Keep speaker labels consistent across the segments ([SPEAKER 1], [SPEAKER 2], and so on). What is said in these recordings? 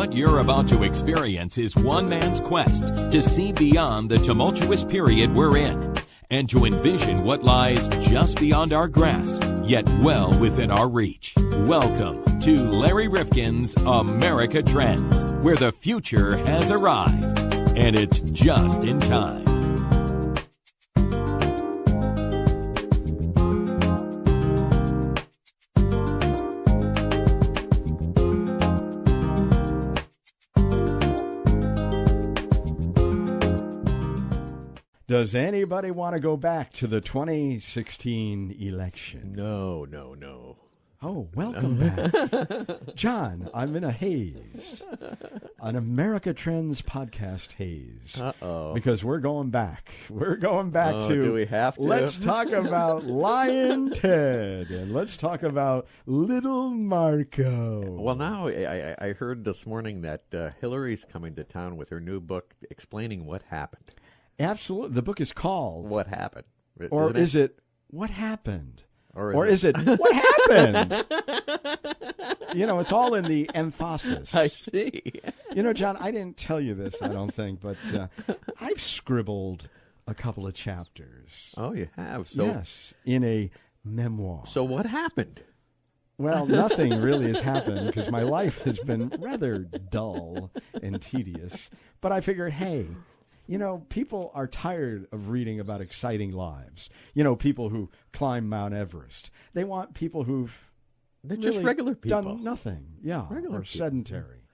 [SPEAKER 1] What you're about to experience is one man's quest to see beyond the tumultuous period we're in and to envision what lies just beyond our grasp, yet well within our reach. Welcome to Larry Rifkin's America Trends, where the future has arrived, and it's just in time.
[SPEAKER 2] Does anybody want to go back to the 2016 election?
[SPEAKER 3] No.
[SPEAKER 2] Oh, welcome back. John, I'm in a haze. An America Trends podcast haze.
[SPEAKER 3] Uh-oh.
[SPEAKER 2] Because we're going back. We're going back to...
[SPEAKER 3] Do we have to?
[SPEAKER 2] Let's talk about Lion Ted. And let's talk about Little Marco.
[SPEAKER 3] Well, now I heard this morning that Hillary's coming to town with her new book explaining what happened.
[SPEAKER 2] Absolutely. The book is called...
[SPEAKER 3] What Happened?
[SPEAKER 2] Or is it What Happened?
[SPEAKER 3] Or
[SPEAKER 2] is it What Happened? You know, it's all in the emphasis.
[SPEAKER 3] I see.
[SPEAKER 2] You know, John, I didn't tell you this, I don't think, but I've scribbled a couple of chapters.
[SPEAKER 3] Oh, you have?
[SPEAKER 2] Yes, in a memoir.
[SPEAKER 3] So what happened?
[SPEAKER 2] Well, nothing really has happened because my life has been rather dull and tedious. But I figured, hey... You know, people are tired of reading about exciting lives. You know, people who climb Mount Everest. They want people who've
[SPEAKER 3] They're
[SPEAKER 2] really
[SPEAKER 3] just regular people.
[SPEAKER 2] done nothing. Yeah,
[SPEAKER 3] Regular
[SPEAKER 2] or
[SPEAKER 3] people.
[SPEAKER 2] sedentary.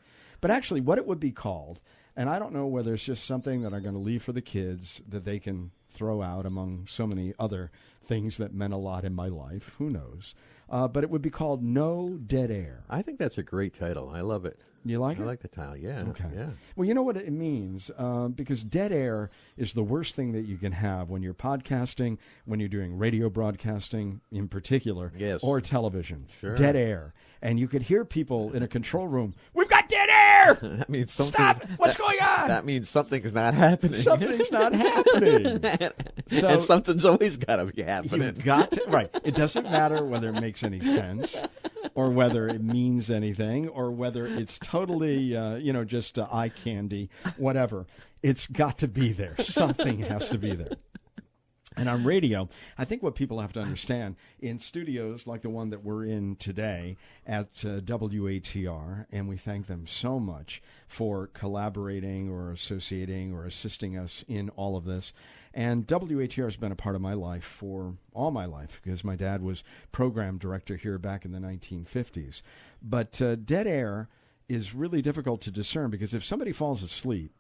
[SPEAKER 2] But actually, what it would be called, and I don't know whether it's just something that I'm going to leave for the kids that they can throw out among so many other things that meant a lot in my life. Who knows? But it would be called No Dead Air.
[SPEAKER 3] I think that's a great title. I love it.
[SPEAKER 2] You like it?
[SPEAKER 3] I like the title, yeah.
[SPEAKER 2] Okay.
[SPEAKER 3] Yeah.
[SPEAKER 2] Well, you know what it means, because dead air is the worst thing that you can have when you're podcasting, when you're doing radio broadcasting in particular,
[SPEAKER 3] Yes.
[SPEAKER 2] or television.
[SPEAKER 3] Sure.
[SPEAKER 2] Dead air. And you could hear people in a control room, we've got dead air!
[SPEAKER 3] That means something.
[SPEAKER 2] Stop! What's going on?
[SPEAKER 3] That means something's not happening.
[SPEAKER 2] Something's not happening. So
[SPEAKER 3] and something's always got to be happening.
[SPEAKER 2] You've got to, right. It doesn't matter whether it makes any sense or whether it means anything or whether it's totally, just eye candy, whatever. It's got to be there. Something has to be there. And on radio, I think what people have to understand, in studios like the one that we're in today at WATR, and we thank them so much for collaborating or associating or assisting us in all of this. And WATR has been a part of my life for all my life because my dad was program director here back in the 1950s. But dead air is really difficult to discern because if somebody falls asleep,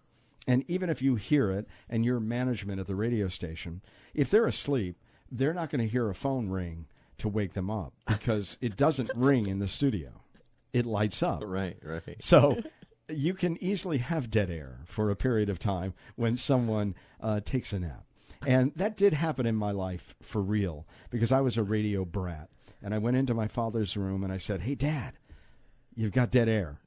[SPEAKER 2] and even if you hear it and you're management at the radio station, if they're asleep, they're not going to hear a phone ring to wake them up because it doesn't ring in the studio. It lights up.
[SPEAKER 3] Right.
[SPEAKER 2] So you can easily have dead air for a period of time when someone takes a nap. And that did happen in my life for real because I was a radio brat. And I went into my father's room and I said, hey, Dad, you've got dead air.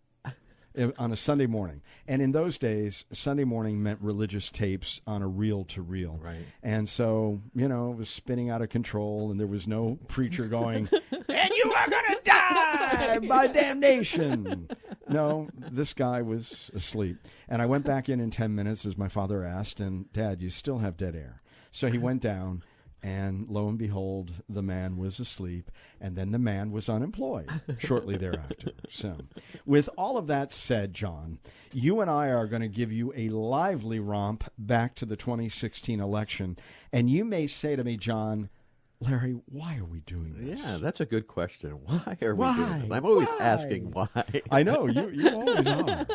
[SPEAKER 2] On a Sunday morning. And in those days, Sunday morning meant religious tapes on a reel-to-reel.
[SPEAKER 3] Right.
[SPEAKER 2] And so, it was spinning out of control, and there was no preacher going, and you are going to die by damnation. No, this guy was asleep. And I went back in 10 minutes, as my father asked, and, Dad, you still have dead air. So he went down. And lo and behold, the man was asleep, and then the man was unemployed shortly thereafter. So with all of that said, John, you and I are going to give you a lively romp back to the 2016 election. And you may say to me, John, Larry, why are we doing this?
[SPEAKER 3] Yeah, that's a good question. Why are we doing this? I'm always asking why.
[SPEAKER 2] I know, you always are.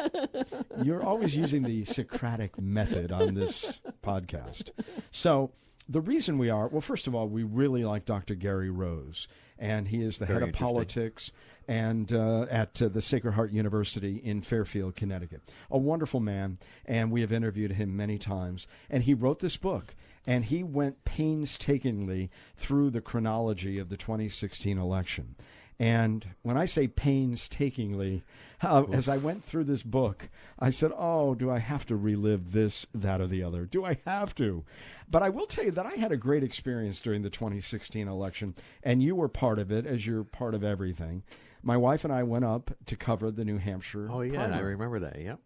[SPEAKER 2] You're always using the Socratic method on this podcast. So the reason we are, well, first of all, we really like Dr. Gary Rose, and he is the head of politics and at the Sacred Heart University in Fairfield, Connecticut. A wonderful man, and we have interviewed him many times. And he wrote this book, and he went painstakingly through the chronology of the 2016 election. And when I say painstakingly, as I went through this book, I said, oh, do I have to relive this, that, or the other? Do I have to? But I will tell you that I had a great experience during the 2016 election, and you were part of it, as you're part of everything. my wife and I went up to cover the New Hampshire
[SPEAKER 3] Oh, yeah,
[SPEAKER 2] primary.
[SPEAKER 3] I remember that. Yep.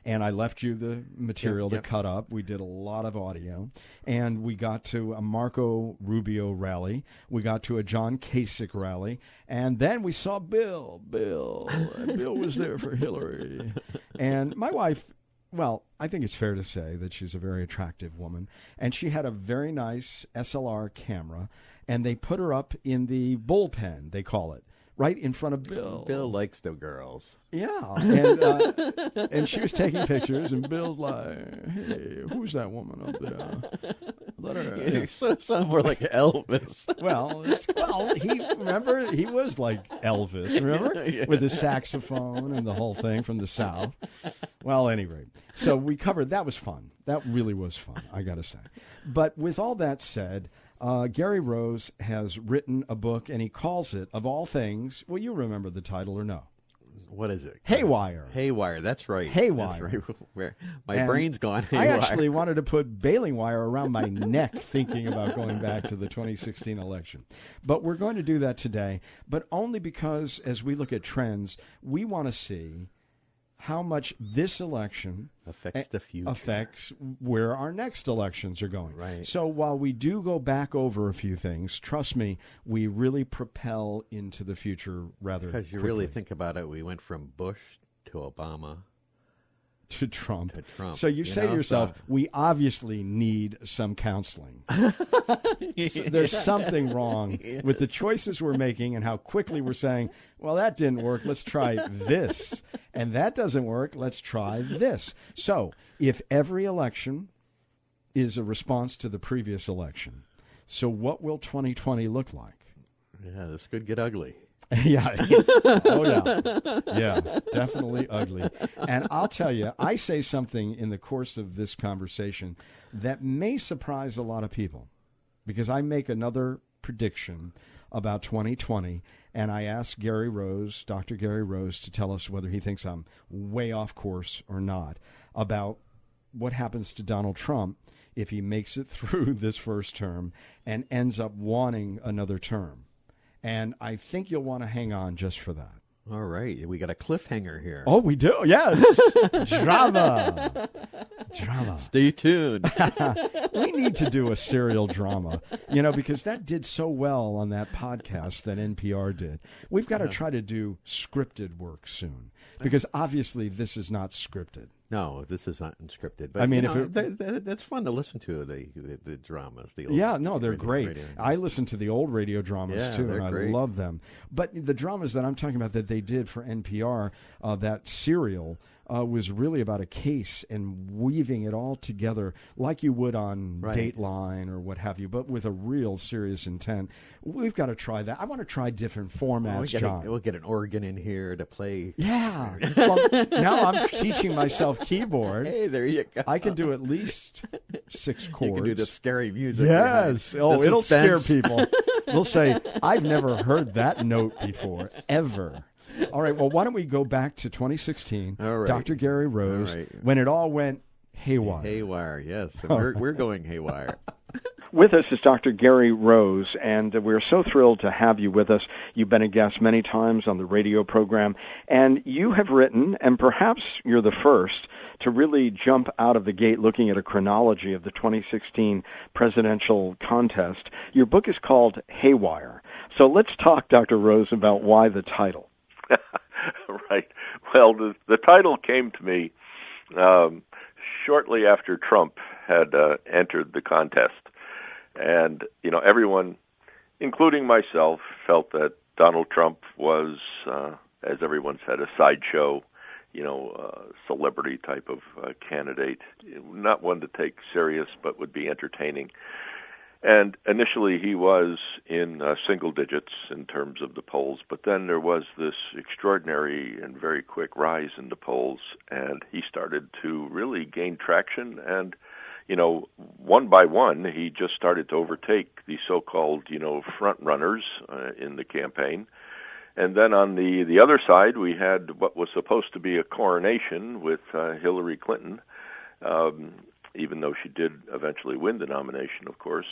[SPEAKER 2] And I left you the material
[SPEAKER 3] Yep.
[SPEAKER 2] to cut up. We did a lot of audio. And we got to a Marco Rubio rally. We got to a John Kasich rally. And then we saw Bill. Bill was there for Hillary. And my wife, well, I think it's fair to say that she's a very attractive woman. And she had a very nice SLR camera. And they put her up in the bullpen, they call it, right in front of Bill.
[SPEAKER 3] Bill likes the girls.
[SPEAKER 2] Yeah, and she was taking pictures, and Bill's like, "Hey, who's that woman up there? Let her."
[SPEAKER 3] So sound more like Elvis.
[SPEAKER 2] He was like Elvis, remember,
[SPEAKER 3] Yeah.
[SPEAKER 2] with his saxophone and the whole thing from the South. Well, anyway, so we covered. That was fun. That really was fun, I got to say. But with all that said, Gary Rose has written a book, and he calls it, of all things, well, you remember the title or no?
[SPEAKER 3] What is it?
[SPEAKER 2] Haywire.
[SPEAKER 3] Haywire, that's right.
[SPEAKER 2] Haywire.
[SPEAKER 3] That's right. Where my
[SPEAKER 2] And
[SPEAKER 3] brain's gone
[SPEAKER 2] I
[SPEAKER 3] haywire.
[SPEAKER 2] actually wanted to put baling wire around my neck thinking about going back to the 2016 election. But we're going to do that today, but only because as we look at trends, we want to see how much this election
[SPEAKER 3] affects the future.
[SPEAKER 2] affects where our next elections are going.
[SPEAKER 3] Right.
[SPEAKER 2] So while we do go back over a few things, trust me, we really propel into the future rather
[SPEAKER 3] Because you
[SPEAKER 2] quickly.
[SPEAKER 3] really think about it, we went from Bush to Obama
[SPEAKER 2] to Trump.
[SPEAKER 3] to Trump.
[SPEAKER 2] So you say to yourself,
[SPEAKER 3] so-
[SPEAKER 2] we obviously need some counseling. So there's something wrong with the choices we're making and how quickly we're saying, well, that didn't work. Let's try this. And that doesn't work. Let's try this. So if every election is a response to the previous election, so what will 2020 look like?
[SPEAKER 3] Yeah, this could get ugly.
[SPEAKER 2] Yeah. Oh, yeah. Yeah, definitely ugly. And I'll tell you, I say something in the course of this conversation that may surprise a lot of people because I make another prediction about 2020, and I asked Gary Rose, Dr. Gary Rose, to tell us whether he thinks I'm way off course or not about what happens to Donald Trump if he makes it through this first term and ends up wanting another term. And I think you'll want to hang on just for that.
[SPEAKER 3] All right, we got a cliffhanger here.
[SPEAKER 2] Oh, we do? Yes. Drama.
[SPEAKER 3] Stay tuned.
[SPEAKER 2] We need to do a serial drama, because that did so well on that podcast that NPR did. We've got to try to do scripted work soon because obviously this is not scripted.
[SPEAKER 3] No, this is not unscripted. But
[SPEAKER 2] I mean,
[SPEAKER 3] that's fun to listen to the dramas. The old
[SPEAKER 2] they're great.
[SPEAKER 3] radio.
[SPEAKER 2] I listen to the old radio dramas too,
[SPEAKER 3] they're
[SPEAKER 2] and I
[SPEAKER 3] great.
[SPEAKER 2] love them. But the dramas that I'm talking about that they did for NPR, that serial, was really about a case and weaving it all together like you would on
[SPEAKER 3] Right.
[SPEAKER 2] Dateline or what have you, but with a real serious intent. We've got to try that. I want to try different formats, John.
[SPEAKER 3] We'll get an organ in here to play.
[SPEAKER 2] Yeah. Well, now I'm teaching myself keyboard.
[SPEAKER 3] Hey, there you go.
[SPEAKER 2] I can do at least 6 chords.
[SPEAKER 3] You can do the scary music.
[SPEAKER 2] Yes.
[SPEAKER 3] behind
[SPEAKER 2] Oh,
[SPEAKER 3] the
[SPEAKER 2] it'll scare
[SPEAKER 3] suspense.
[SPEAKER 2] people. They'll say, I've never heard that note before, ever. All right. Well, why don't we go back to 2016,
[SPEAKER 3] All right.
[SPEAKER 2] Dr. Gary Rose,
[SPEAKER 3] All right.
[SPEAKER 2] when it all went haywire.
[SPEAKER 3] Haywire, yes. And we're going haywire.
[SPEAKER 2] With us is Dr. Gary Rose, and we're so thrilled to have you with us. You've been a guest many times on the radio program, and you have written, and perhaps you're the first, to really jump out of the gate looking at a chronology of the 2016 presidential contest. Your book is called Haywire. So let's talk, Dr. Rose, about why the title.
[SPEAKER 4] Right. Well, the title came to me shortly after Trump had entered the contest. And, everyone, including myself, felt that Donald Trump was, as everyone said, a sideshow, celebrity type of candidate. Not one to take serious, but would be entertaining. And initially he was in single digits in terms of the polls, but then there was this extraordinary and very quick rise in the polls, and he started to really gain traction. And, one by one, he just started to overtake the so-called, front runners in the campaign. And then on the other side, we had what was supposed to be a coronation with Hillary Clinton. even though she did eventually win the nomination, of course,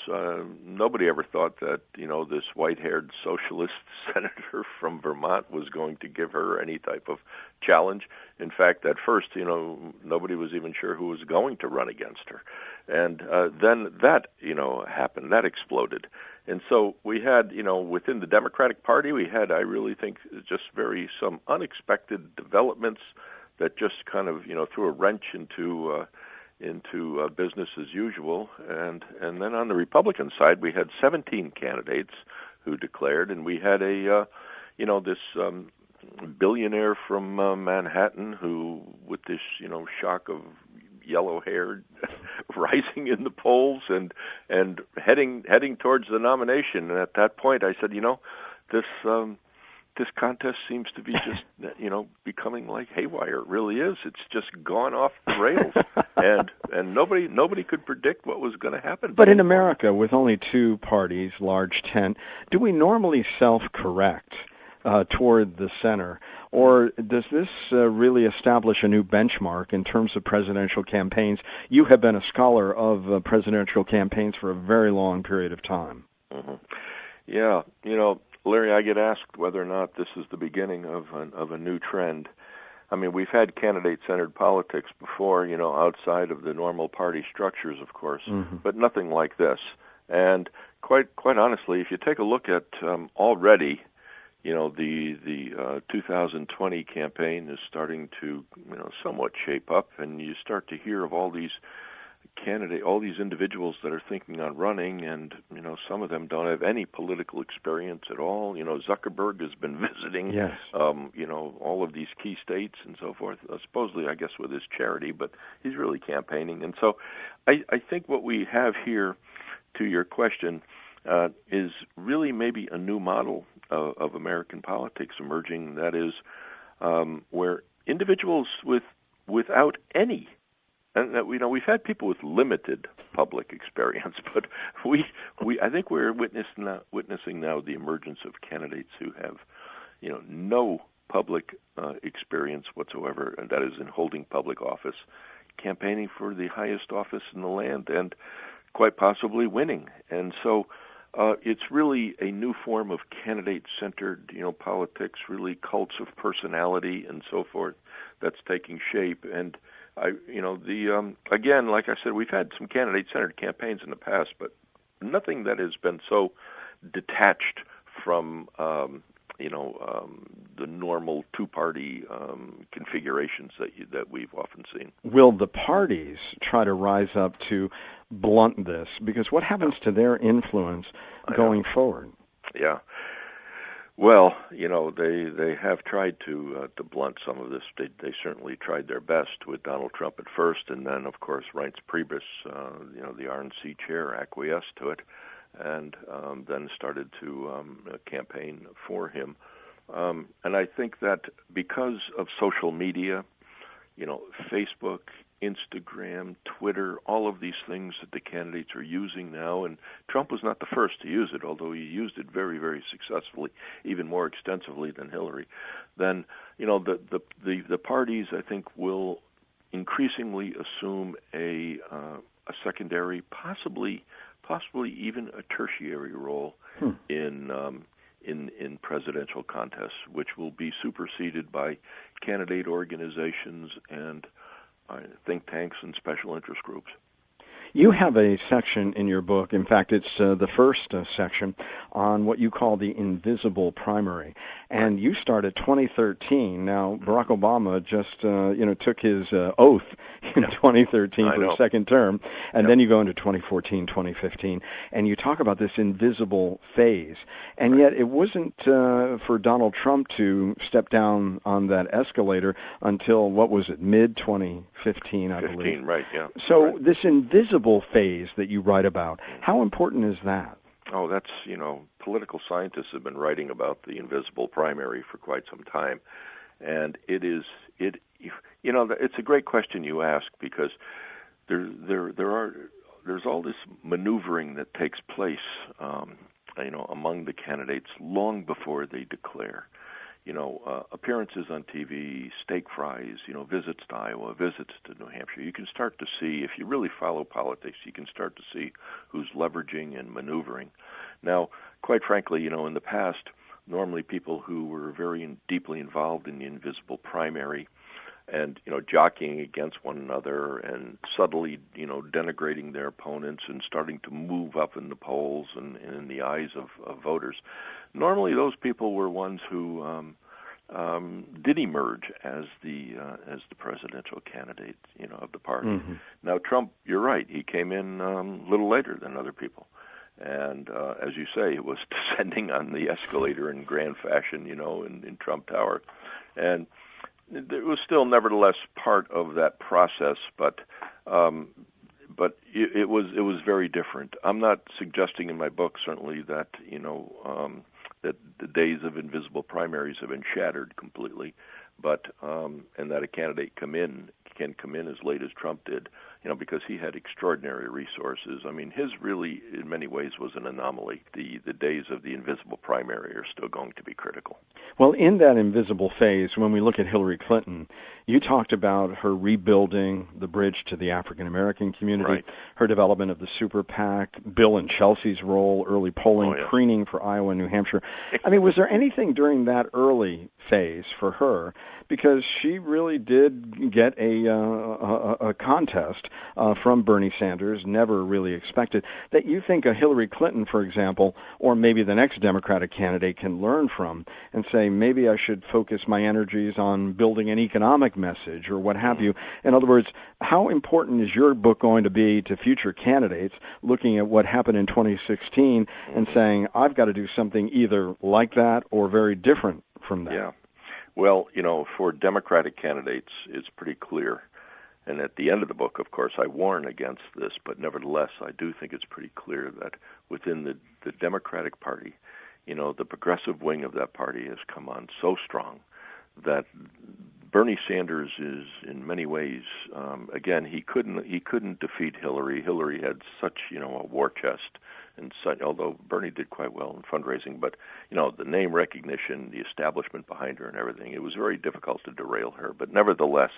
[SPEAKER 4] nobody ever thought that, this white-haired socialist senator from Vermont was going to give her any type of challenge. In fact, at first, nobody was even sure who was going to run against her. And then that, happened. That exploded. And so we had, within the Democratic Party, we had, I really think, just some unexpected developments that just kind of, threw a wrench into business as usual. And then on the Republican side, we had 17 candidates who declared, and we had this billionaire from Manhattan who, with this, shock of yellow hair rising in the polls and heading towards the nomination. And at that point I said, this contest seems to be just becoming like Haywire. It really is. It's just gone off the rails. and nobody could predict what was going to happen.
[SPEAKER 2] But in America, with only two parties, large tent, do we normally self-correct toward the center? Or does this really establish a new benchmark in terms of presidential campaigns? You have been a scholar of presidential campaigns for a very long period of time.
[SPEAKER 4] Mm-hmm. Yeah, Larry, I get asked whether or not this is the beginning of a new trend. I mean, we've had candidate-centered politics before, outside of the normal party structures, of course, but nothing like this. And quite honestly, if you take a look at already, the 2020 campaign is starting to, somewhat shape up, and you start to hear of all these individuals that are thinking on running, and some of them don't have any political experience at all. Zuckerberg has been visiting,
[SPEAKER 2] yes,
[SPEAKER 4] all of these key states and so forth. Supposedly, I guess, with his charity, but he's really campaigning. And so, I think what we have here, to your question, is really maybe a new model of American politics emerging. That is, where individuals without any, and we've had people with limited public experience, but I think we're witnessing now the emergence of candidates who have, no public experience whatsoever, and that is in holding public office, campaigning for the highest office in the land, and quite possibly winning. And so it's really a new form of candidate-centered, politics, really cults of personality and so forth, that's taking shape. And again, like I said, we've had some candidate-centered campaigns in the past, but nothing that has been so detached from, the normal two-party configurations that we've often seen.
[SPEAKER 2] Will the parties try to rise up to blunt this? Because what happens to their influence going forward?
[SPEAKER 4] Yeah. Well, they have tried to blunt some of this. They certainly tried their best with Donald Trump at first, and then, of course, Reince Priebus, the RNC chair, acquiesced to it, and then started to campaign for him. And I think that because of social media, Facebook, Instagram, Twitter, all of these things that the candidates are using now, and Trump was not the first to use it, although he used it very, very successfully, even more extensively than Hillary, then, the parties, I think, will increasingly assume a secondary, possibly even a tertiary role in presidential contests, which will be superseded by candidate organizations and think tanks and special interest groups.
[SPEAKER 2] You have a section in your book, in fact, it's the first section, on what you call the invisible primary. And you started 2013. Now, Barack Obama just, took his oath in 2013 for a second term. And then you go into 2014, 2015, and you talk about this invisible phase. And yet it wasn't for Donald Trump to step down on that escalator until, what was it, mid-2015, I believe.
[SPEAKER 4] Right, yeah.
[SPEAKER 2] So this invisible phase that you write about, how important is that?
[SPEAKER 4] Oh, that's, political scientists have been writing about the invisible primary for quite some time. And it's a great question you ask, because there's all this maneuvering that takes place, among the candidates long before they declare. appearances on TV, steak fries, visits to Iowa, visits to New Hampshire. You can start to see, if you really follow politics, you can start to see who's leveraging and maneuvering. Now, quite frankly, in the past, normally people who were very deeply involved in the invisible primary and, jockeying against one another and subtly, denigrating their opponents and starting to move up in the polls and in the eyes of voters. Normally those people were ones who did emerge as the presidential candidate, of the party. Mm-hmm. Now, Trump, you're right, he came in a little later than other people. And as you say, it was descending on the escalator in grand fashion, in Trump Tower. And it was still nevertheless part of that process, but it was very different. I'm not suggesting in my book certainly that that the days of invisible primaries have been shattered completely, but and that a candidate can come in as late as Trump did, because he had extraordinary resources. I mean, his really, in many ways, was an anomaly. The days of the invisible primary are still going to be critical.
[SPEAKER 2] Well, in that invisible phase, when we look at Hillary Clinton, you talked about her rebuilding the bridge to the African-American community, right, her development of the super PAC, Bill and Chelsea's role, early polling, preening for Iowa and New Hampshire. I mean, was there anything during that early phase for her? Because she really did get a contest from Bernie Sanders, never really expected, that you think a Hillary Clinton, for example, or maybe the next Democratic candidate can learn from and say, maybe I should focus my energies on building an economic message or what have you. In other words, how important is your book going to be to future candidates looking at what happened in 2016 and saying, I've got to do something either like that or very different from that?
[SPEAKER 4] Yeah. Well, for Democratic candidates, it's pretty clear. And at the end of the book, of course, I warn against this, but nevertheless, I do think it's pretty clear that within the Democratic Party, the progressive wing of that party has come on so strong that Bernie Sanders is, in many ways, again, he couldn't defeat Hillary. Hillary had such, a war chest, and such, although Bernie did quite well in fundraising, but the name recognition, the establishment behind her, and everything, it was very difficult to derail her. But nevertheless,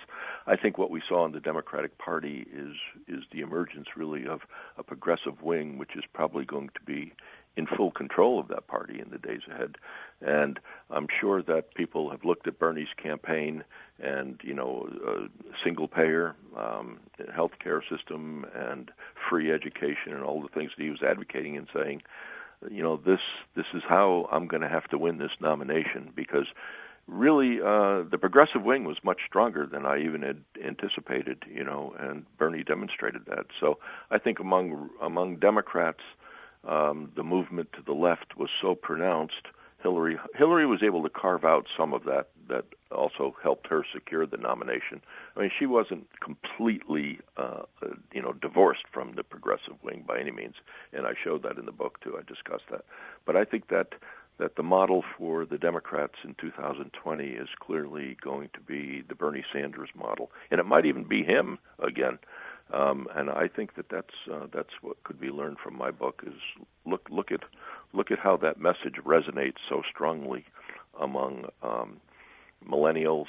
[SPEAKER 4] I think what we saw in the Democratic Party is the emergence, really, of a progressive wing, which is probably going to be in full control of that party in the days ahead. And I'm sure that people have looked at Bernie's campaign and, single payer, health care system and free education and all the things that he was advocating and saying, this is how I'm going to have to win this nomination, because really the progressive wing was much stronger than I even had anticipated, and Bernie demonstrated that. So I think among Democrats, the movement to the left was so pronounced. Hillary was able to carve out some of that also helped her secure the nomination. I mean, she wasn't completely, divorced from the progressive wing by any means, and I showed that in the book too. I discussed that. But I think that the model for the Democrats in 2020 is clearly going to be the Bernie Sanders model, and it might even be him again. And I think that's what could be learned from my book is look at how that message resonates so strongly among millennials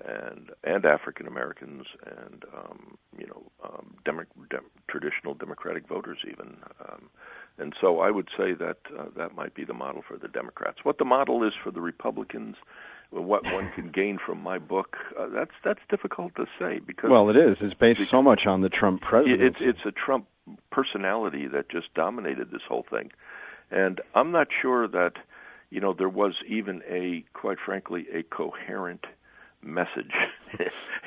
[SPEAKER 4] and African Americans and traditional Democratic voters even. And so I would say that that might be the model for the Democrats. What the model is for the Republicans, what one can gain from my book, that's difficult to say because
[SPEAKER 2] it is. It's based so much on the Trump presidency.
[SPEAKER 4] It's a Trump personality that just dominated this whole thing, and I'm not sure that there was even quite frankly, a coherent message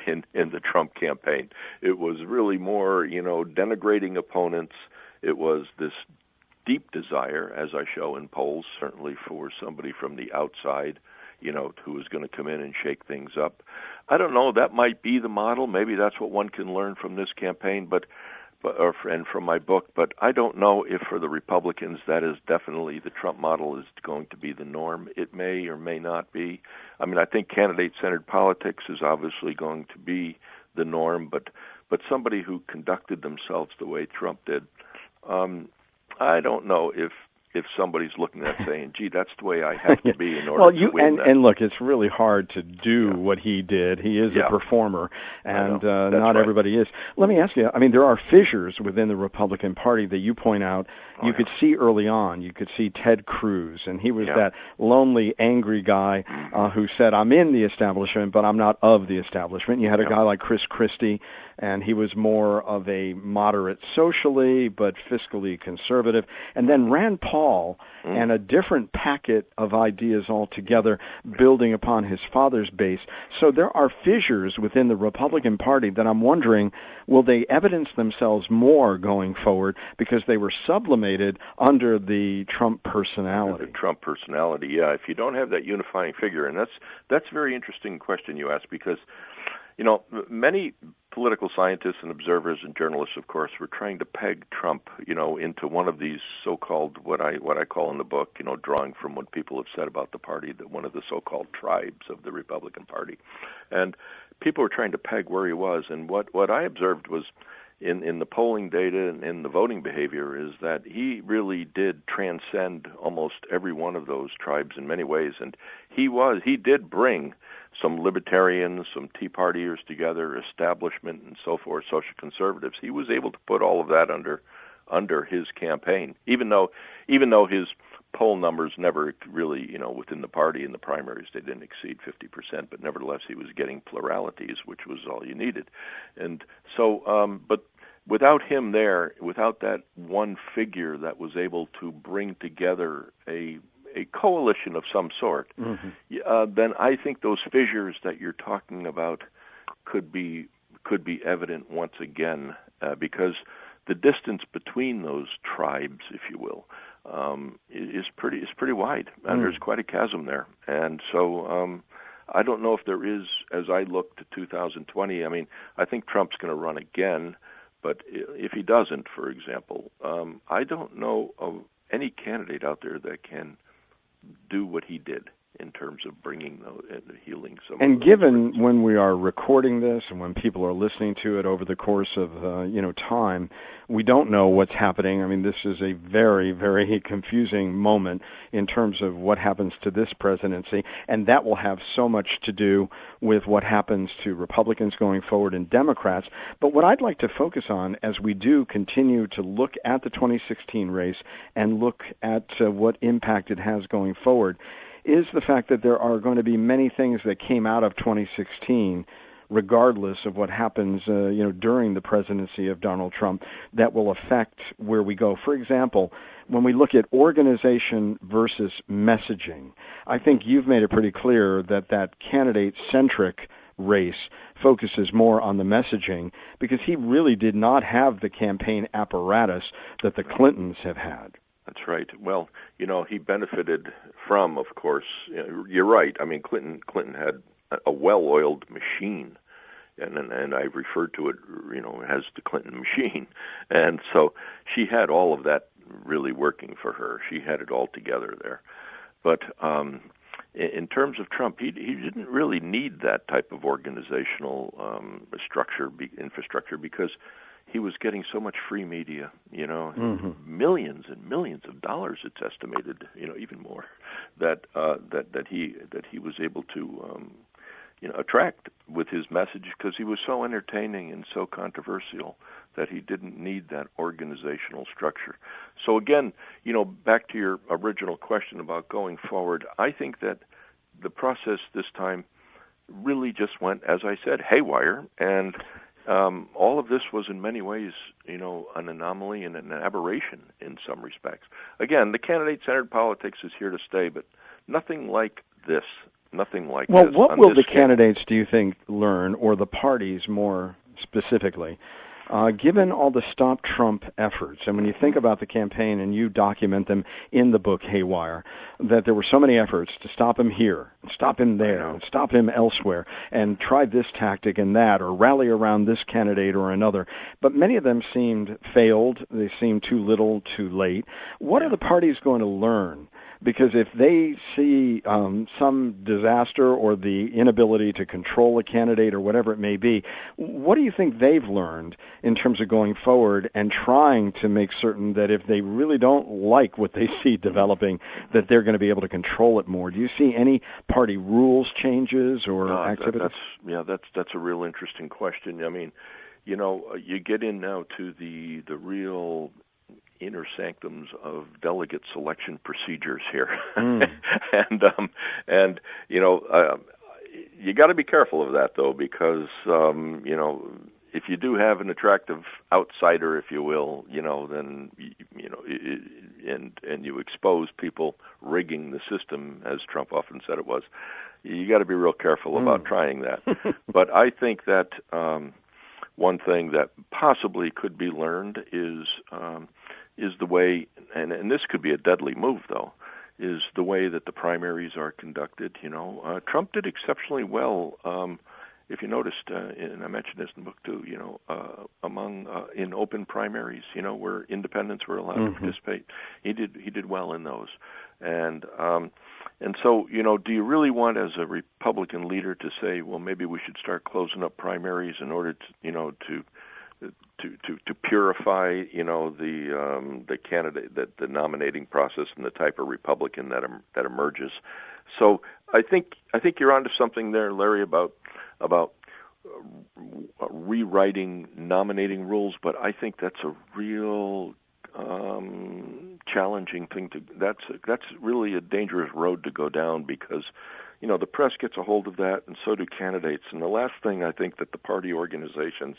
[SPEAKER 4] in the Trump campaign. It was really more denigrating opponents. It was this deep desire, as I show in polls, certainly for somebody from the outside, who is going to come in and shake things up. I don't know. That might be the model. Maybe that's what one can learn from this campaign, and from my book. But I don't know if for the Republicans that is definitely the Trump model is going to be the norm. It may or may not be. I mean, I think candidate-centered politics is obviously going to be the norm, but somebody who conducted themselves the way Trump did, I don't know if if somebody's looking at saying, "Gee, that's the way I have to be in order to win."
[SPEAKER 2] And look, it's really hard to do what he did. He is a performer, and not everybody is. Let me ask you. I mean, there are fissures within the Republican Party that you point out. You could see early on. You could see Ted Cruz, and he was that lonely, angry guy who said, "I'm in the establishment, but I'm not of the establishment." You had a guy like Chris Christie, and he was more of a moderate socially, but fiscally conservative. And then Rand Paul and a different packet of ideas altogether, building upon his father's base. So there are fissures within the Republican Party that I'm wondering, will they evidence themselves more going forward because they were sublimated under the Trump personality?
[SPEAKER 4] The Trump personality, yeah. If you don't have that unifying figure, and that's a very interesting question you ask, because many political scientists and observers and journalists, of course, were trying to peg Trump, into one of these so-called, what I call in the book, drawing from what people have said about the party, that one of the so-called tribes of the Republican Party. And people were trying to peg where he was. And what I observed was, in the polling data and in the voting behavior, is that he really did transcend almost every one of those tribes in many ways. And he did bring some libertarians, some Tea Partiers together, establishment and so forth, social conservatives. He was able to put all of that under his campaign, even though his poll numbers never really, within the party in the primaries, they didn't exceed 50%, but nevertheless he was getting pluralities, which was all you needed. And so, but without him there, without that one figure that was able to bring together a coalition of some sort, then I think those fissures that you're talking about could be evident once again, because the distance between those tribes, if you will, is pretty wide, and there's quite a chasm there. And so I don't know if there is, as I look to 2020. I mean, I think Trump's going to run again, but if he doesn't, for example, I don't know of any candidate out there that can do what he did in terms of bringing and healing some.
[SPEAKER 2] And given when we are recording this and when people are listening to it over the course of time, we don't know what's happening. I mean, this is a very, very confusing moment in terms of what happens to this presidency, and that will have so much to do with what happens to Republicans going forward and Democrats. But what I'd like to focus on as we do continue to look at the 2016 race and look at what impact it has going forward is the fact that there are going to be many things that came out of 2016, regardless of what happens, during the presidency of Donald Trump, that will affect where we go. For example, when we look at organization versus messaging, I think you've made it pretty clear that candidate-centric race focuses more on the messaging, because he really did not have the campaign apparatus that the Clintons have had.
[SPEAKER 4] That's right. Well, he benefited from, of course, you're right. I mean, Clinton had a well-oiled machine, and I referred to it, as the Clinton machine. And so she had all of that really working for her. She had it all together there. But in terms of Trump, he didn't really need that type of organizational infrastructure, because he was getting so much free media, millions and millions of dollars. It's estimated, even more, that he was able to, attract with his message, because he was so entertaining and so controversial that he didn't need that organizational structure. So again, back to your original question about going forward, I think that the process this time really just went, as I said, haywire, and all of this was in many ways, an anomaly and an aberration in some respects. Again, the candidate-centered politics is here to stay, but nothing like this. Nothing like this.
[SPEAKER 2] Well, what will the candidates, do you think, learn, or the parties more specifically, given all the Stop Trump efforts? And when you think about the campaign, and you document them in the book Haywire, that there were so many efforts to stop him here, and stop him there, and stop him elsewhere, and try this tactic and that, or rally around this candidate or another. But many of them seemed failed. They seemed too little, too late. What are the parties going to learn Because if they see some disaster or the inability to control a candidate or whatever it may be, what do you think they've learned in terms of going forward and trying to make certain that if they really don't like what they see developing, that they're going to be able to control it more? Do you see any party rules changes or activities?
[SPEAKER 4] That's a real interesting question. I mean, you get in now to the real inner sanctums of delegate selection procedures here, and you got to be careful of that though, because if you do have an attractive outsider, if you will, then and you expose people rigging the system, as Trump often said it was, you got to be real careful about trying that. But I think that one thing that possibly could be learned is the way, and this could be a deadly move though, is the way that the primaries are conducted. Trump did exceptionally well. If you noticed, and I mentioned this in the book too, in open primaries, where independents were allowed to participate, he did well in those, and so do you really want, as a Republican leader, to say, well, maybe we should start closing up primaries in order to purify the candidate, the nominating process, and the type of Republican that emerges? So I think you're onto something there, Larry, about rewriting nominating rules, but I think that's a real challenging thing that's really a dangerous road to go down, because the press gets a hold of that, and so do candidates. And the last thing I think that the party organizations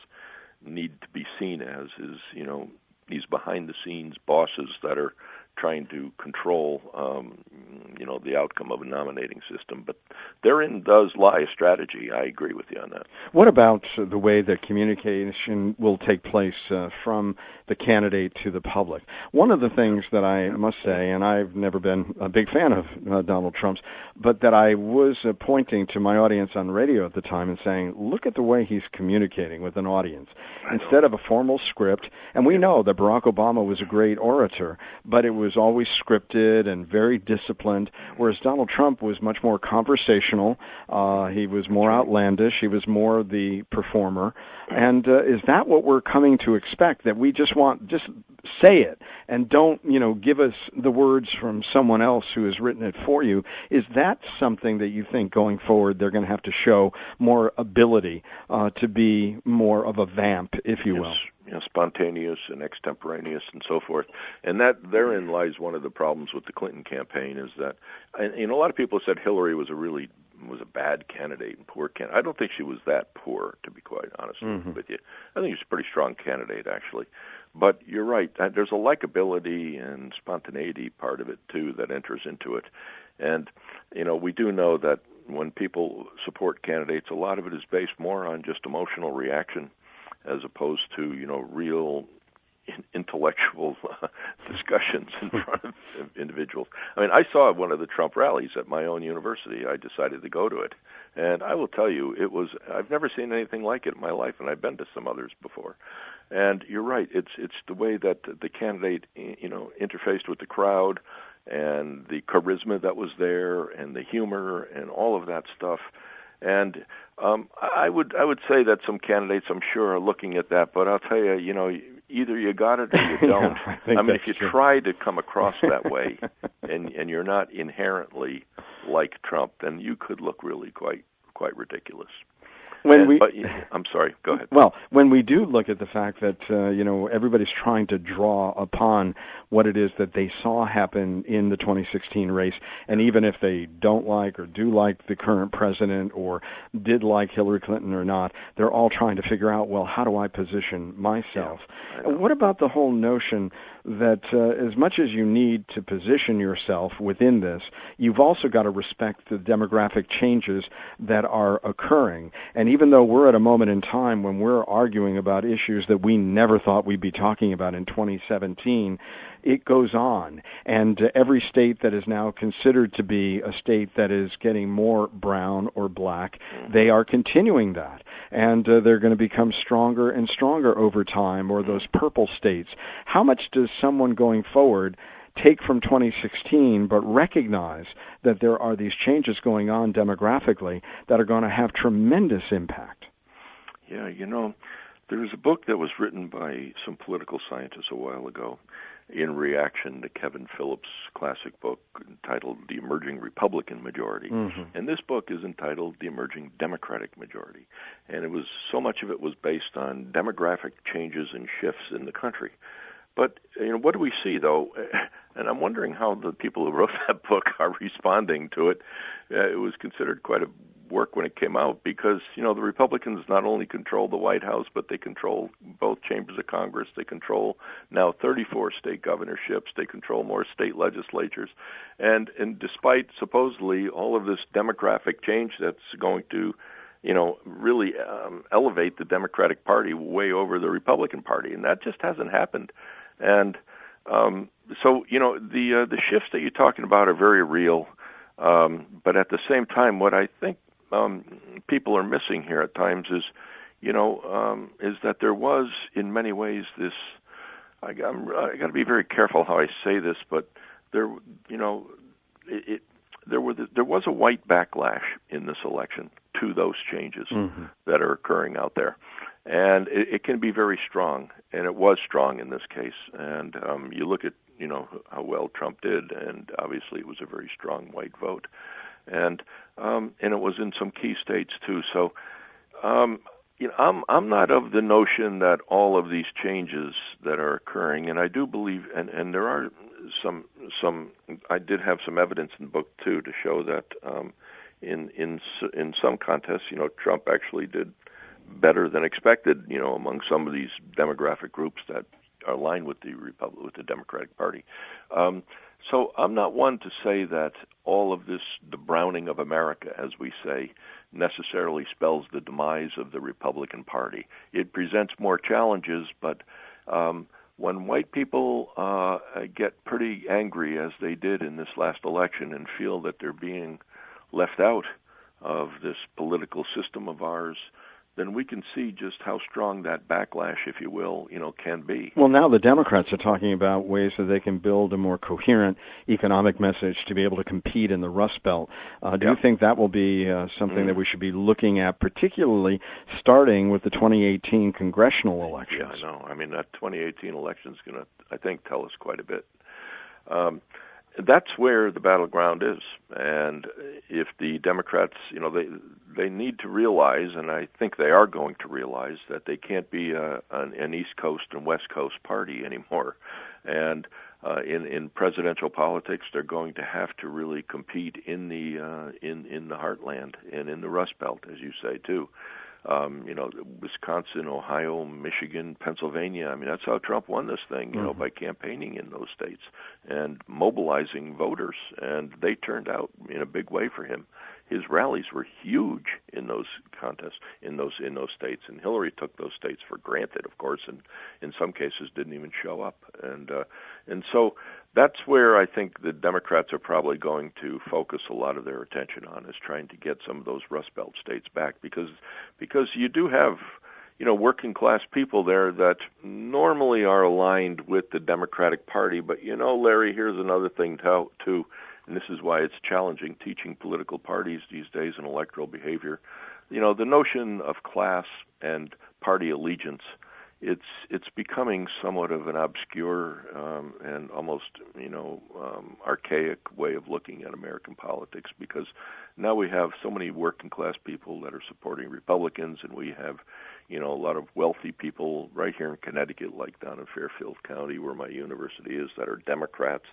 [SPEAKER 4] need to be seen as is these behind the scenes bosses that are trying to control the outcome of a nominating system. But therein does lie a strategy. I agree with you on that.
[SPEAKER 2] What about the way that communication will take place from the candidate to the public? One of the things that I must say, and I've never been a big fan of Donald Trump's, but that I was pointing to my audience on radio at the time and saying, look at the way he's communicating with an audience. Instead of a formal script, and we know that Barack Obama was a great orator, but it was always scripted and very disciplined, whereas Donald Trump was much more conversational. He was more outlandish. He was more the performer. And is that what we're coming to expect, that we just say it and don't, give us the words from someone else who has written it for you? Is that something that you think going forward they're going to have to show more ability to be more of a vamp, if you will?
[SPEAKER 4] Spontaneous and extemporaneous and so forth. And that therein lies one of the problems with the Clinton campaign, is that, a lot of people said Hillary was a bad candidate and poor candidate. I don't think she was that poor, to be quite honest with you. I think she's a pretty strong candidate, actually. But you're right. There's a likability and spontaneity part of it, too, that enters into it. And, we do know that when people support candidates, a lot of it is based more on just emotional reaction as opposed to, real intellectual discussions in front of individuals. I mean, I saw one of the Trump rallies at my own university. I decided to go to it. And I will tell you, I've never seen anything like it in my life, and I've been to some others before. And you're right, it's the way that the candidate, interfaced with the crowd, and the charisma that was there, and the humor, and all of that stuff. And I would say that some candidates, I'm sure, are looking at that. But I'll tell you, either you got it or you don't.
[SPEAKER 2] I mean,
[SPEAKER 4] if you try to come across that way, and you're not inherently like Trump, then you could look really quite ridiculous. I'm sorry, go ahead.
[SPEAKER 2] Well, when we do look at the fact that, everybody's trying to draw upon what it is that they saw happen in the 2016 race, and even if they don't like or do like the current president or did like Hillary Clinton or not, they're all trying to figure out, well, how do I position myself?
[SPEAKER 4] Yeah,
[SPEAKER 2] what about the whole notion that as much as you need to position yourself within this, you've also got to respect the demographic changes that are occurring? And even though we're at a moment in time when we're arguing about issues that we never thought we'd be talking about in 2017, it goes on. And every state that is now considered to be a state that is getting more brown or black, they are continuing that. And they're going to become stronger and stronger over time, or those purple states. How much does someone going forward take from 2016, but recognize that there are these changes going on demographically that are going to have tremendous impact.
[SPEAKER 4] Yeah, there was a book that was written by some political scientists a while ago in reaction to Kevin Phillips' classic book entitled The Emerging Republican Majority. Mm-hmm. And this book is entitled The Emerging Democratic Majority. And so much of it was based on demographic changes and shifts in the country. But what do we see, though? And I'm wondering how the people who wrote that book are responding to it. It was considered quite a work when it came out because, the Republicans not only control the White House, but they control both chambers of Congress. They control now 34 state governorships. They control more state legislatures. And despite supposedly all of this demographic change that's going to really elevate the Democratic Party way over the Republican Party, and that just hasn't happened. And so the shifts that you're talking about are very real, but at the same time, what I think people are missing here at times is that there was, in many ways, this. I got to be very careful how I say this, but there was a white backlash in this election to those changes that are occurring out there. And it can be very strong, and it was strong in this case. And you look at, how well Trump did, and obviously it was a very strong white vote. And it was in some key states, too. So, I'm not of the notion that all of these changes that are occurring, and I do believe, and there are some, I did have some evidence in the book, too, to show that in some contests, Trump actually did better than expected, among some of these demographic groups that are aligned with the Democratic Party. So I'm not one to say that all of this, the browning of America, as we say, necessarily spells the demise of the Republican Party. It presents more challenges, but when white people get pretty angry, as they did in this last election, and feel that they're being left out of this political system of ours, then we can see just how strong that backlash, if you will, can be.
[SPEAKER 2] Well, now the Democrats are talking about ways that they can build a more coherent economic message to be able to compete in the Rust Belt. Do you think that will be something that we should be looking at, particularly starting with the 2018 congressional elections?
[SPEAKER 4] Yeah, I know. I mean, that 2018 election is going to, I think, tell us quite a bit. That's where the battleground is, and if the Democrats, they need to realize, and I think they are going to realize, that they can't be an East Coast and West Coast party anymore. And in presidential politics, they're going to have to really compete in the heartland and in the Rust Belt, as you say too. Wisconsin, Ohio, Michigan, Pennsylvania. I mean, that's how Trump won this thing, by campaigning in those states and mobilizing voters. And they turned out in a big way for him. His rallies were huge in those contests, in those states. And Hillary took those states for granted, of course, and in some cases didn't even show up. And so that's where I think the Democrats are probably going to focus a lot of their attention on, is trying to get some of those Rust Belt states back, because you do have, working class people there that normally are aligned with the Democratic Party. But, Larry, here's another thing too, and this is why it's challenging teaching political parties these days in electoral behavior. The notion of class and party allegiance, it's becoming somewhat of an obscure and almost archaic way of looking at American politics, because now we have so many working class people that are supporting Republicans, and we have a lot of wealthy people right here in Connecticut, like down in Fairfield County, where my university is, that are Democrats.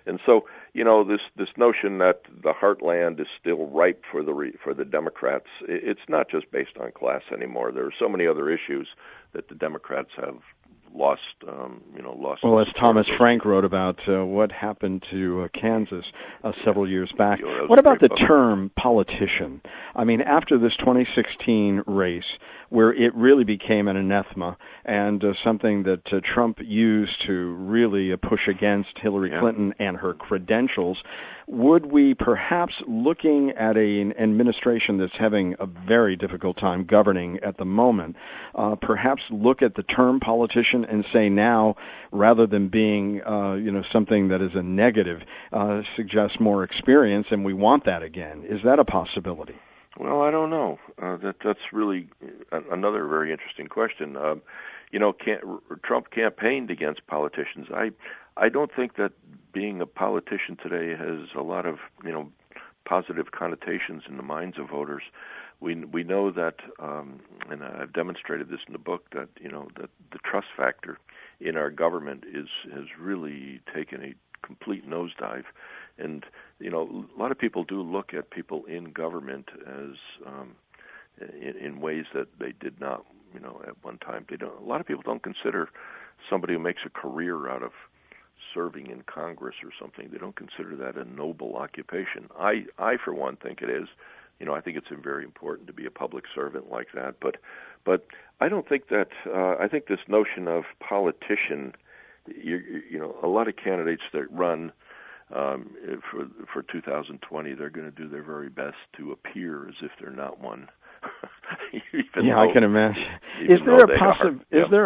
[SPEAKER 4] And so, this notion that the heartland is still ripe for the Democrats, it's not just based on class anymore. There are so many other issues that the Democrats have lost.
[SPEAKER 2] Well, as Thomas Frank wrote about what happened to Kansas several years back. What about the term politician? I mean, after this 2016 race, where it really became an anathema and something that Trump used to really push against Hillary Clinton and her credentials. Would we perhaps, looking at an administration that's having a very difficult time governing at the moment, perhaps look at the term politician and say now, rather than being something that is a negative, suggests more experience, and we want that again? Is that a possibility?
[SPEAKER 4] Well, I don't know. That's really another very interesting question. Trump campaigned against politicians. I don't think that being a politician today has a lot of positive connotations in the minds of voters. We know that, and I've demonstrated this in the book, that that the trust factor in our government has really taken a complete nosedive, and a lot of people do look at people in government as in ways that they did not at one time. A lot of people don't consider somebody who makes a career out of serving in Congress or something. They don't consider that a noble occupation. I for one think it is. I think it's very important to be a public servant like that. But I don't think that. I think this notion of politician, a lot of candidates that run for 2020, they're going to do their very best to appear as if they're not one.
[SPEAKER 2] I can imagine. Is there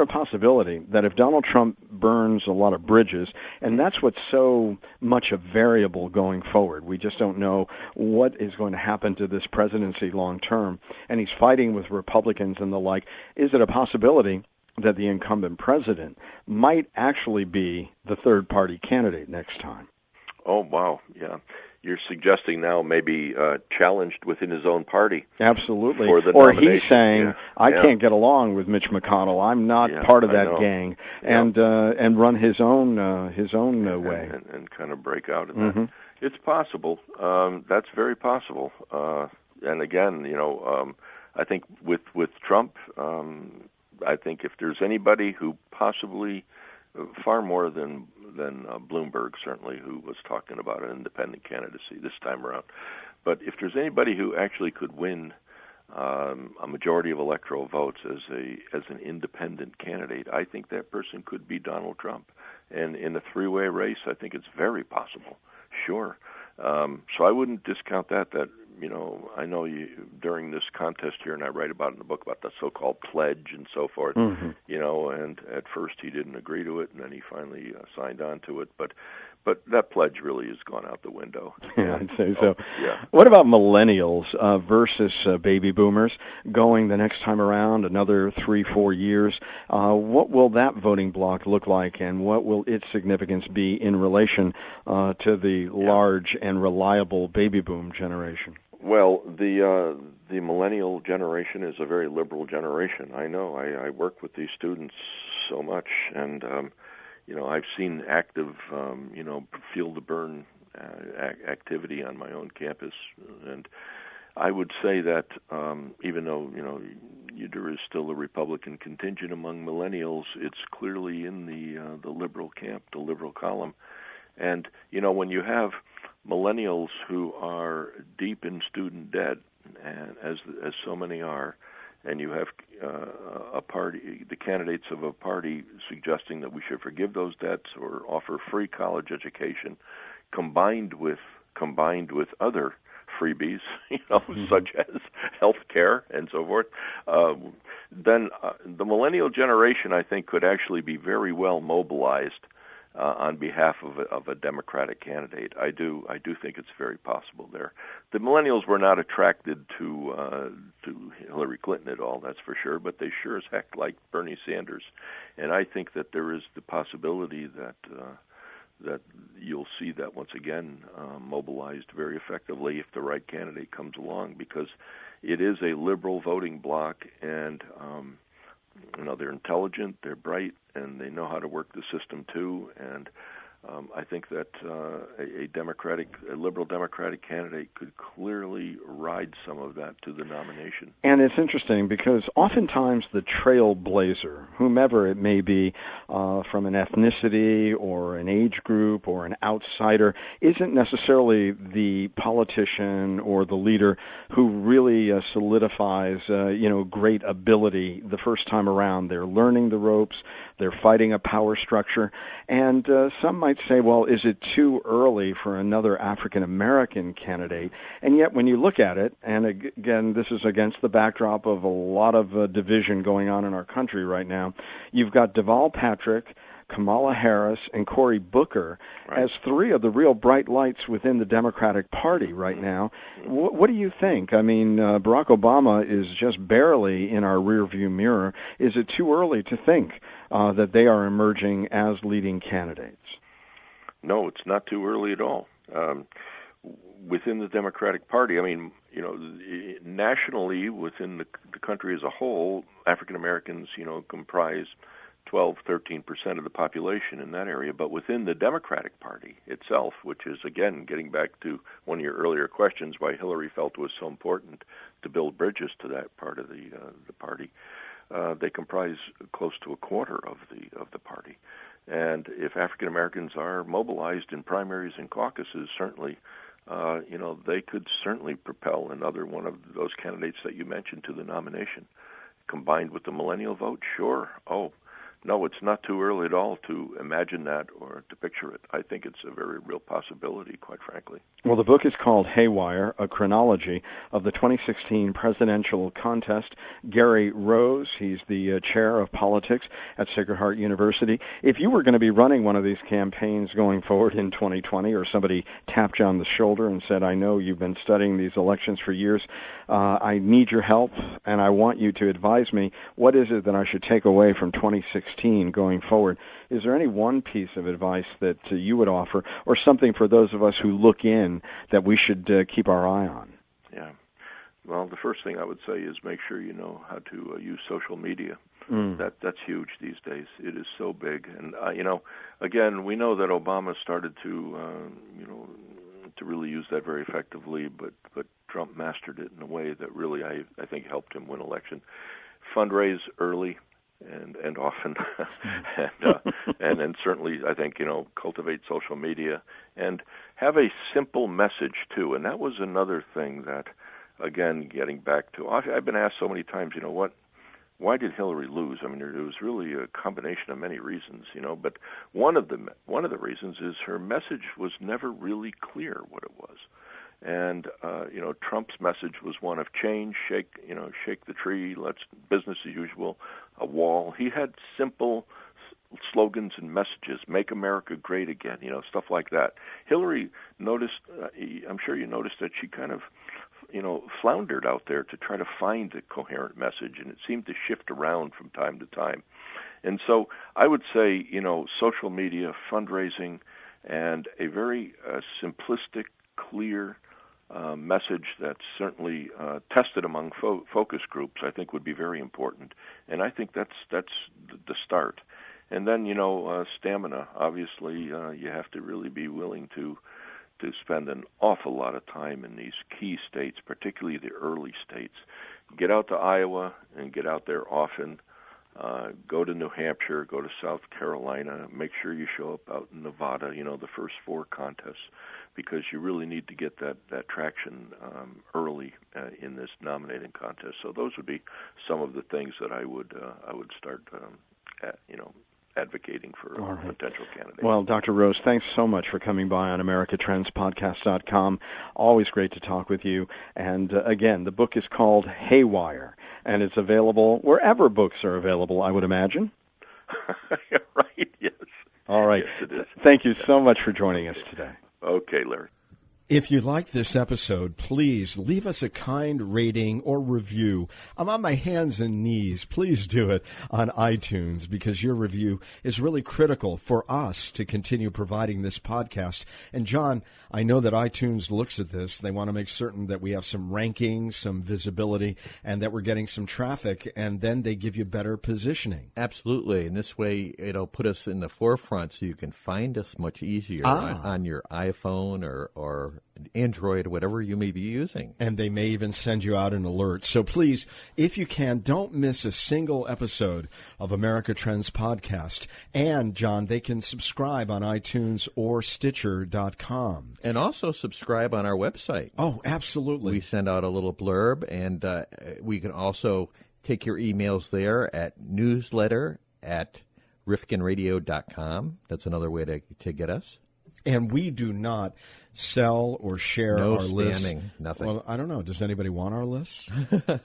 [SPEAKER 2] a possibility that if Donald Trump burns a lot of bridges, and that's what's so much a variable going forward, we just don't know what is going to happen to this presidency long term, and he's fighting with Republicans and the like, is it a possibility that the incumbent president might actually be the third-party candidate next time?
[SPEAKER 4] Oh, wow, yeah. You're suggesting now maybe challenged within his own party.
[SPEAKER 2] Absolutely.
[SPEAKER 4] For the
[SPEAKER 2] or
[SPEAKER 4] nomination.
[SPEAKER 2] He's saying, I can't get along with Mitch McConnell. I'm not part of that gang, and run his own way. And
[SPEAKER 4] kind of break out in that. It's possible. That's very possible. And again, I think with Trump, I think if there's anybody who possibly, far more than Bloomberg, certainly, who was talking about an independent candidacy this time around. But if there's anybody who actually could win a majority of electoral votes as an independent candidate, I think that person could be Donald Trump. And in a three-way race, I think it's very possible. Sure. So I wouldn't discount that. I know you during this contest here, and I write about in the book about the so-called pledge and so forth. And at first he didn't agree to it, and then he finally signed on to it. But that pledge really has gone out the window.
[SPEAKER 2] Yeah, I'd say so. What about millennials versus baby boomers going the next time around, another 3-4 years? What will that voting bloc look like, and what will its significance be in relation to the large and reliable baby boom generation?
[SPEAKER 4] Well, the millennial generation is a very liberal generation. I know. I work with these students so much, and I've seen active, field to burn activity on my own campus, and I would say that even though there is still a Republican contingent among millennials, it's clearly in the liberal camp, the liberal column, and when you have millennials who are deep in student debt, and as so many are, and you have a party, the candidates of a party suggesting that we should forgive those debts or offer free college education, combined with other freebies, such as health care and so forth, then the millennial generation, I think, could actually be very well mobilized on behalf of a Democratic candidate. I do think it's very possible there. The millennials were not attracted to Hillary Clinton at all, that's for sure, but they sure as heck like Bernie Sanders, and I think that there is the possibility that you'll see that once again mobilized very effectively if the right candidate comes along, because it is a liberal voting bloc, and they're intelligent, they're bright, and they know how to work the system too. And I think that a liberal Democratic candidate could clearly ride some of that to the nomination.
[SPEAKER 2] And it's interesting because oftentimes the trailblazer, whomever it may be, from an ethnicity or an age group or an outsider, isn't necessarily the politician or the leader who really solidifies, great ability the first time around. They're learning the ropes, they're fighting a power structure, and some might say, well, is it too early for another African-American candidate? And yet when you look at it, and again, this is against the backdrop of a lot of division going on in our country right now, you've got Deval Patrick, Kamala Harris, and Cory Booker as three of the real bright lights within the Democratic Party right now. What do you think? I mean, Barack Obama is just barely in our rearview mirror. Is it too early to think that they are emerging as leading candidates?
[SPEAKER 4] No, it's not too early at all. Within the Democratic Party, I mean, nationally, within the country as a whole, African Americans, comprise 12, 13% of the population in that area. But within the Democratic Party itself, which is, again, getting back to one of your earlier questions, why Hillary felt it was so important to build bridges to that part of the party, they comprise close to a quarter of the party. And if African Americans are mobilized in primaries and caucuses, certainly, they could certainly propel another one of those candidates that you mentioned to the nomination. Combined with the millennial vote, sure. Oh, no, it's not too early at all to imagine that or to picture it. I think it's a very real possibility, quite frankly.
[SPEAKER 2] Well, the book is called Haywire, a chronology of the 2016 presidential contest. Gary Rose, he's the chair of politics at Sacred Heart University. If you were going to be running one of these campaigns going forward in 2020, or somebody tapped you on the shoulder and said, I know you've been studying these elections for years, I need your help, and I want you to advise me, what is it that I should take away from 2016 going forward? Is there any one piece of advice that you would offer, or something for those of us who look in that we should keep our eye on?
[SPEAKER 4] Yeah. Well, the first thing I would say is make sure you know how to use social media. That's huge these days. It is so big. And, again, we know that Obama started to really use that very effectively, but Trump mastered it in a way that really, I think, helped him win election. Fundraise early and often, and then certainly, I think, cultivate social media and have a simple message, too. And that was another thing that, again, getting back to, I've been asked so many times, why did Hillary lose? I mean, it was really a combination of many reasons, but one of the reasons is her message was never really clear what it was. And Trump's message was one of change, shake the tree, let's business as usual, a wall. He had simple slogans and messages, make America great again, stuff like that. Hillary noticed, I'm sure you noticed that she kind of, floundered out there to try to find a coherent message, and it seemed to shift around from time to time. And so I would say, social media, fundraising, and a very simplistic, clear message that's certainly tested among focus groups, I think would be very important. And I think that's the start. And then, stamina. Obviously, you have to really be willing to spend an awful lot of time in these key states, particularly the early states. Get out to Iowa and get out there often. Go to New Hampshire, go to South Carolina. Make sure you show up out in Nevada, the first 4 contests, because you really need to get that traction early in this nominating contest. So those would be some of the things that I would start advocating for a potential candidate.
[SPEAKER 2] Well, Dr. Rose, thanks so much for coming by on AmericaTrendsPodcast.com. Always great to talk with you. And again, the book is called Haywire, and it's available wherever books are available, I would imagine.
[SPEAKER 4] Right, yes.
[SPEAKER 2] All right.
[SPEAKER 4] Yes, it is.
[SPEAKER 2] Thank you so much for joining us today.
[SPEAKER 4] Okay, Larry.
[SPEAKER 2] If you like this episode, please leave us a kind rating or review. I'm on my hands and knees. Please do it on iTunes because your review is really critical for us to continue providing this podcast. And John, I know that iTunes looks at this. They want to make certain that we have some rankings, some visibility, and that we're getting some traffic, and then they give you better positioning.
[SPEAKER 3] Absolutely. And this way, it'll put us in the forefront so you can find us much easier on your iPhone or Android, whatever you may be using.
[SPEAKER 2] And they may even send you out an alert. So please, if you can, don't miss a single episode of America Trends Podcast. And, John, they can subscribe on iTunes or Stitcher.com.
[SPEAKER 3] And also subscribe on our website.
[SPEAKER 2] Oh, absolutely.
[SPEAKER 3] We send out a little blurb, and we can also take your emails there at newsletter@rifkinradio.com. That's another way to get us.
[SPEAKER 2] And we do not sell or share
[SPEAKER 3] no
[SPEAKER 2] our lists.
[SPEAKER 3] spamming, nothing.
[SPEAKER 2] Well, I don't know. Does anybody want our lists?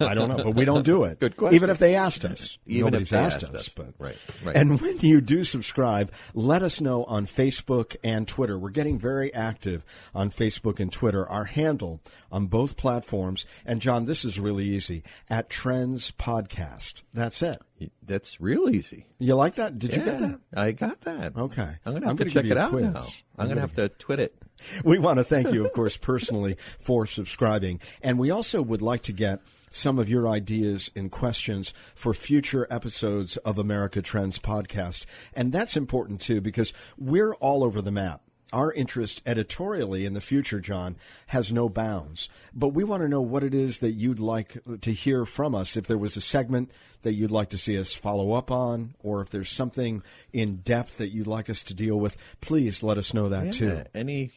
[SPEAKER 2] I don't know, but we don't do it.
[SPEAKER 3] Good question.
[SPEAKER 2] Even if they asked us.
[SPEAKER 3] Even
[SPEAKER 2] Nobody's
[SPEAKER 3] if they
[SPEAKER 2] asked
[SPEAKER 3] asked
[SPEAKER 2] us.
[SPEAKER 3] us.
[SPEAKER 2] But.
[SPEAKER 3] Right.
[SPEAKER 2] And when you do subscribe, let us know on Facebook and Twitter. We're getting very active on Facebook and Twitter. Our handle on both platforms, and John, this is really easy, @Trends Podcast. That's it.
[SPEAKER 3] That's real easy.
[SPEAKER 2] You like that? Did you get that?
[SPEAKER 3] I got that.
[SPEAKER 2] Okay.
[SPEAKER 3] I'm going to have to
[SPEAKER 2] gonna
[SPEAKER 3] check
[SPEAKER 2] give you
[SPEAKER 3] it
[SPEAKER 2] a
[SPEAKER 3] out
[SPEAKER 2] quiz.
[SPEAKER 3] now. I'm going to have to twit it.
[SPEAKER 2] We want to thank you, of course, personally for subscribing. And we also would like to get some of your ideas and questions for future episodes of America Trends Podcast. And that's important, too, because we're all over the map. Our interest editorially in the future, John, has no bounds. But we want to know what it is that you'd like to hear from us. If there was a segment that you'd like to see us follow up on, or if there's something in depth that you'd like us to deal with, please let us know that, too.
[SPEAKER 3] We're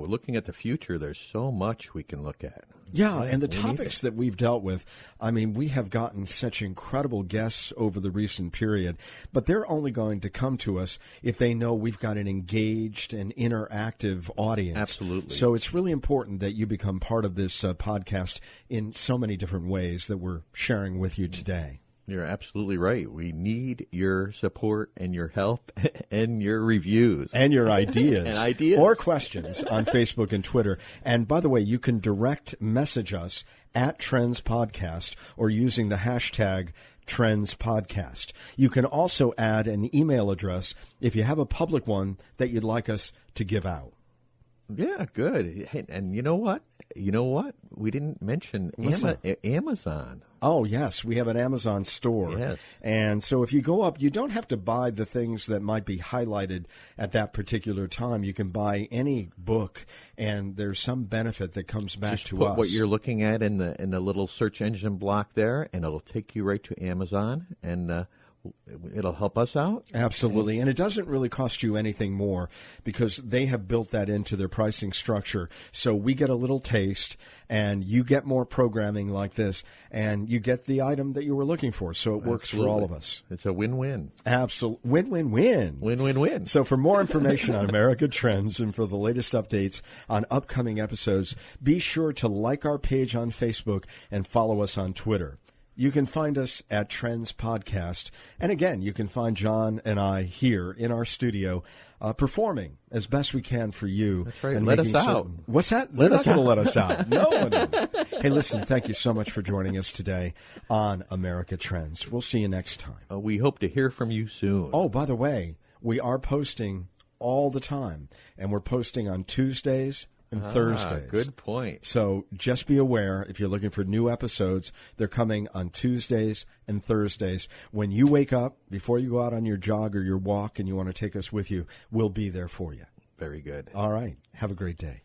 [SPEAKER 3] looking at the future. There's so much we can look at.
[SPEAKER 2] Yeah, and the topics that we've dealt with, I mean, we have gotten such incredible guests over the recent period, but they're only going to come to us if they know we've got an engaged and interactive audience.
[SPEAKER 3] Absolutely.
[SPEAKER 2] So it's really important that you become part of this podcast in so many different ways that we're sharing with you today.
[SPEAKER 3] You're absolutely right. We need your support and your help and your reviews.
[SPEAKER 2] And your ideas.
[SPEAKER 3] And ideas.
[SPEAKER 2] Or questions on Facebook and Twitter. And by the way, you can direct message us @Trends Podcast or using the hashtag Trends Podcast. You can also add an email address if you have a public one that you'd like us to give out.
[SPEAKER 3] Yeah, good. Hey, and you know what? We didn't mention Amazon.
[SPEAKER 2] Oh, yes. We have an Amazon store.
[SPEAKER 3] Yes.
[SPEAKER 2] And so if you go up, you don't have to buy the things that might be highlighted at that particular time. You can buy any book, and there's some benefit that comes back
[SPEAKER 3] Just
[SPEAKER 2] to
[SPEAKER 3] put
[SPEAKER 2] us.
[SPEAKER 3] what you're looking at in the little search engine block there, and it'll take you right to Amazon, and it'll help us out.
[SPEAKER 2] Absolutely. And it doesn't really cost you anything more because they have built that into their pricing structure. So we get a little taste and you get more programming like this and you get the item that you were looking for. So it works for all of us.
[SPEAKER 3] It's a win-win.
[SPEAKER 2] Absolutely. Win-win-win.
[SPEAKER 3] Win-win-win.
[SPEAKER 2] So for more information on America Trends and for the latest updates on upcoming episodes, be sure to like our page on Facebook and follow us on Twitter. You can find us at Trends Podcast. And again, you can find John and I here in our studio performing as best we can for you.
[SPEAKER 3] That's right.
[SPEAKER 2] And
[SPEAKER 3] Let us
[SPEAKER 2] making
[SPEAKER 3] out.
[SPEAKER 2] certain- What's that?
[SPEAKER 3] Let
[SPEAKER 2] They're
[SPEAKER 3] us
[SPEAKER 2] not going to
[SPEAKER 3] out.
[SPEAKER 2] let us out. No one is. Hey, listen, thank you so much for joining us today on America Trends. We'll see you next time.
[SPEAKER 3] We hope to hear from you soon.
[SPEAKER 2] Oh, by the way, we are posting all the time. And we're posting on Tuesdays and Thursdays.
[SPEAKER 3] Good point.
[SPEAKER 2] So just be aware, if you're looking for new episodes, they're coming on Tuesdays and Thursdays. When you wake up, before you go out on your jog or your walk and you want to take us with you, we'll be there for you.
[SPEAKER 3] Very good.
[SPEAKER 2] All right. Have a great day.